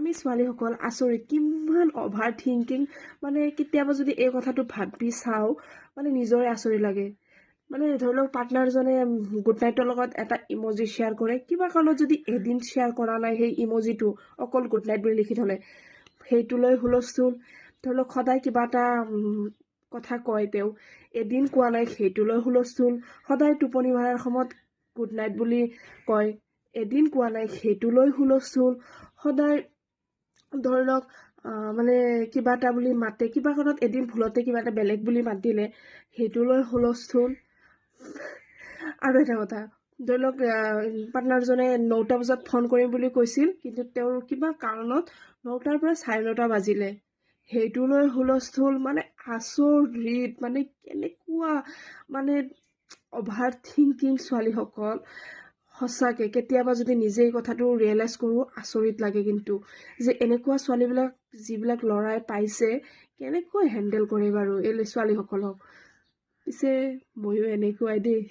আমি ছোৱালীসকল আচৰিত, কিমান অভাৰ থিংকিং। মানে কেতিয়াবা যদি এই কথাটো ভাবি চাওঁ মানে নিজৰে আচৰিত লাগে। মানে ধৰি লওক পাৰ্টনাৰজনে গুড নাইটৰ লগত এটা ইমজি শ্বেয়াৰ কৰে, কিবা কাৰণত যদি এদিন শ্বেয়াৰ কৰা নাই সেই ইমজিটো, অকল গুড নাইট বুলি লিখি থ'লে, সেইটোলৈ হুলস্থুল। ধৰি লওক সদায় কিবা এটা কথা কয় তেওঁ, এদিন কোৱা নাই সেইটোলৈ হুলস্থুল। সদায় টোপনি মাৰাৰ সময়ত গুড নাইট বুলি কয়, এদিন কোৱা নাই সেইটোলৈ হুলস্থুল। সদায় ধৰি লওক মানে কিবা এটা বুলি মাতে, কিবা কাৰণত এদিন ভুলতে কিবা এটা বেলেগ বুলি মাতিলে সেইটোলৈ হুলস্থুল। আৰু এটা কথা, ধৰি লওক পাৰ্টনাৰজনে 9টা বজাত ফোন কৰিম বুলি কৈছিল, কিন্তু তেওঁৰ কিবা কাৰণত 9টাৰ পৰা 9:30 বাজিলে, সেইটোলৈ হুলস্থুল। মানে আচৰিত, মানে কেনেকুৱা মানে অভাৰ থিংকিং ছোৱালীসকল। সঁচাকৈ কেতিয়াবা যদি নিজে এই কথাটো ৰিয়েলাইজ কৰোঁ আচৰিত লাগে, কিন্তু যে এনেকুৱা ছোৱালীবিলাক যিবিলাক ল'ৰাই পাইছে কেনেকৈ হেণ্ডেল কৰে বাৰু এই ছোৱালীসকলক। পিছে ময়ো এনেকুৱাই দেই।